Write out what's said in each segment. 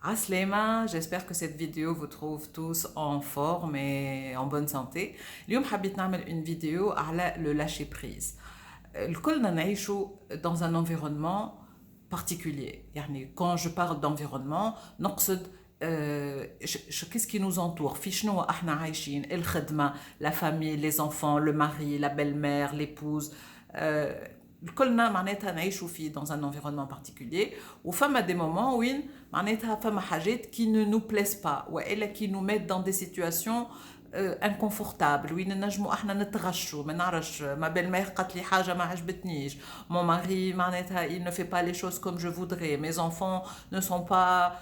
Aslema, j'espère que cette vidéo vous trouve tous en forme et en bonne santé. اليوم حبيت نعمل une vidéo على le lâcher prise. الكلنا نعيشوا dans un environnement particulier. يعني quand je parle d'environnement نقصد qu'est-ce qui nous entoure في شنو احنا عايشين الخدمة la famille les enfants le mari la belle-mère l'épouse كلنا معناتها نعيشوا فيه dans un environnement particulier وفما des moments وين معناتها فما حاجات qui ne nous plaisent pas والا qui nous mettent dans des situations inconfortable وين نجموا احنا نتغشوا ما نعرفش ما belle-mère قالت لي حاجه ما عجبتنيش mon mari معناتها il ne fait pas les choses comme je voudrais mes enfants ne sont pas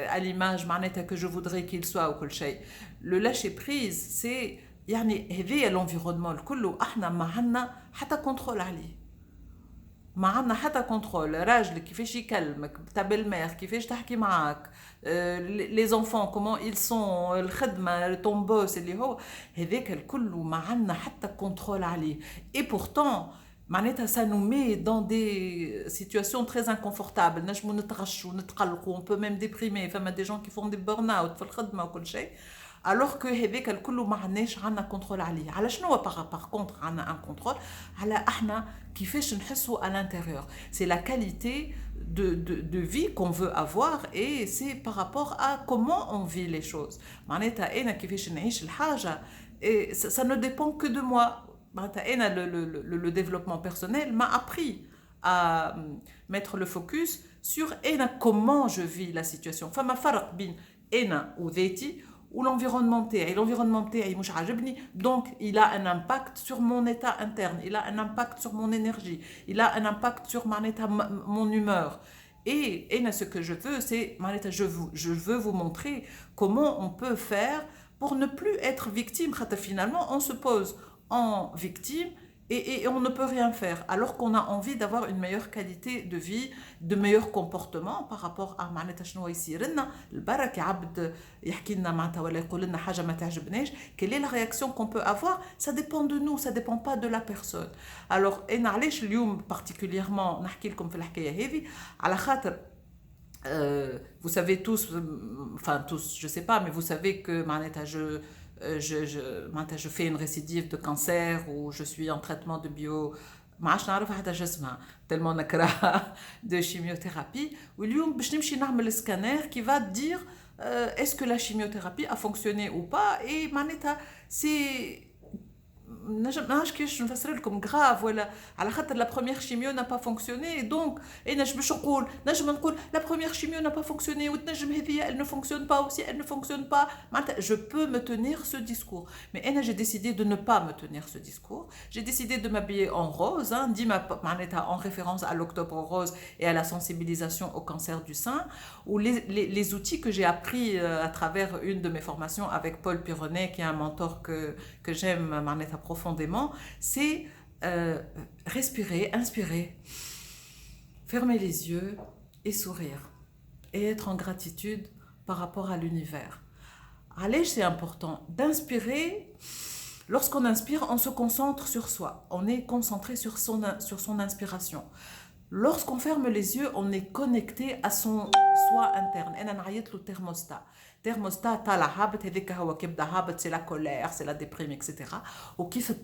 à l'image معناتها que je voudrais qu'ils soient وكل شيء le lâcher prise c'est يعني هذايا l'environnement الكل احنا ما عندنا حتى كنترول عليه ما عندنا حتى كنترول راجلك كيفاش يكلمك تا بالمير كيفاش تحكي معاك لي زونفون كومون ils sont الخدمه طون بوس اللي هو هذاك الكل ما عندنا حتى كنترول عليه et pourtant معناتها ça nous met dans des situations très inconfortables نجمو نتغشوا نتقلقوا on peut même déprimer فما des gens qui font des burn-out في الخدمه وكل شيء alors que هذاك الكل ما عندناش عندنا كنترول عليه على شنو par contre عندنا un contrôle على احنا كيفاش نحسوا à l'intérieur c'est la qualité de vie qu'on veut avoir et c'est par rapport à comment on vit les choses معناتها انا كيفاش نعيش الحاجه et ça ne dépend que de moi معناتها انا le développement personnel m'a appris à mettre le focus sur انا comment je vis la situation فما فرق بين انا وذاتي ou l'environnement تاعي l'environnement تاعي مش عاجبني donc il a un impact sur mon état interne il a un impact sur mon énergie il a un impact sur mon humeur et ce que je veux c'est je veux vous montrer comment on peut faire pour ne plus être victime finalement on se pose en victime et on ne peut rien faire alors qu'on a envie d'avoir une meilleure qualité de vie de meilleurs comportements par rapport à معناتها شنو يصير لنا البركة عبد يحكي لنا معناتها ولا يقول لنا حاجة ما تعجبناش quelle est la réaction qu'on peut avoir ça dépend de nous ça dépend pas de la personne alors انا علاش اليوم particulièrement نحكي لكم في الحكاية هذه على خاطر vous savez tous enfin tous je sais pas mais vous savez que معناتها je fais une récidive de cancer ou je suis en traitement de bio ما عادش نعرف حتى شو اسمها tellement نكرهها de chimiothérapie واليوم باش نمشي نعمل سكانير qui va dire est-ce que la chimiothérapie a fonctionné ou pas et معناتها c'est نعرفش كيفاش نفسر لكم غراف ولا على خاطر لا بروميير شيميو n'a pas fonctionné donc انا باش نقول نجم نقول لا بروميير شيميو n'a pas fonctionné وتنجم هذه elle ne fonctionne pas aussi elle ne fonctionne pas معناتها je peux me tenir ce discours mais انا j'ai décidé de ne pas me tenir ce discours j'ai décidé de m'habiller en rose ديما معناتها en référence à l'octobre rose et à la sensibilisation au cancer du sein ou les outils que j'ai appris à travers une de mes formations avec Paul Pironnet qui est un mentor que j'aime معناتها profondément, c'est respirer, inspirer, fermer les yeux et sourire et être en gratitude par rapport à l'univers. Allez, c'est important d'inspirer. Lorsqu'on inspire, on se concentre sur soi. On est concentré sur son inspiration. Lorsqu'on ferme les yeux, on est connecté à son soi interne. Et on a le thermostat. Thermostat, t'as la habit, c'est la colère, c'est la déprime, etc. Ou qui fait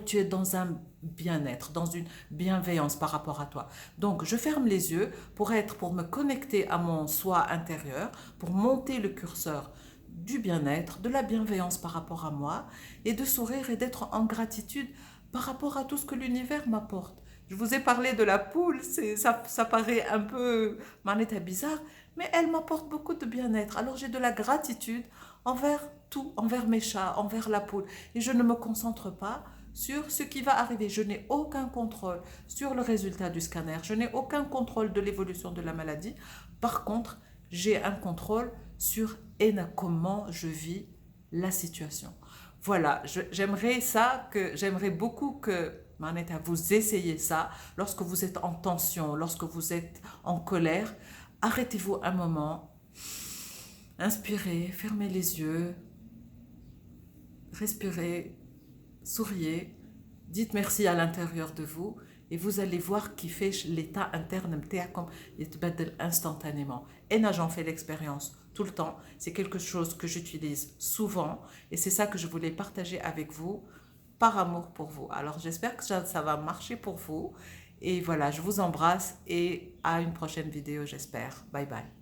tu es dans un bien-être, dans une bienveillance par rapport à toi. Donc, je ferme les yeux pour me connecter à mon soi intérieur, pour monter le curseur du bien-être, de la bienveillance par rapport à moi, et de sourire et d'être en gratitude par rapport à tout ce que l'univers m'apporte. Je vous ai parlé de la poule, ça paraît un peu bizarre, mais elle m'apporte beaucoup de bien-être. Alors j'ai de la gratitude envers tout, envers mes chats, envers la poule. Et je ne me concentre pas sur ce qui va arriver. Je n'ai aucun contrôle sur le résultat du scanner. Je n'ai aucun contrôle de l'évolution de la maladie. Par contre, j'ai un contrôle sur comment je vis la situation. Voilà, j'aimerais beaucoup que vous essayez ça lorsque vous êtes en tension, lorsque vous êtes en colère. Arrêtez-vous un moment, inspirez, fermez les yeux, respirez, souriez, dites merci à l'intérieur de vous et vous allez voir كيفاش l'état interne نتاعكم يتبدل instantanément. et j'en fais l'expérience tout le temps. C'est quelque chose que j'utilise souvent et c'est ça que je voulais partager avec vous par amour pour vous. Alors j'espère que ça va marcher pour vous. Et voilà, je vous embrasse et à une prochaine vidéo, j'espère. Bye bye.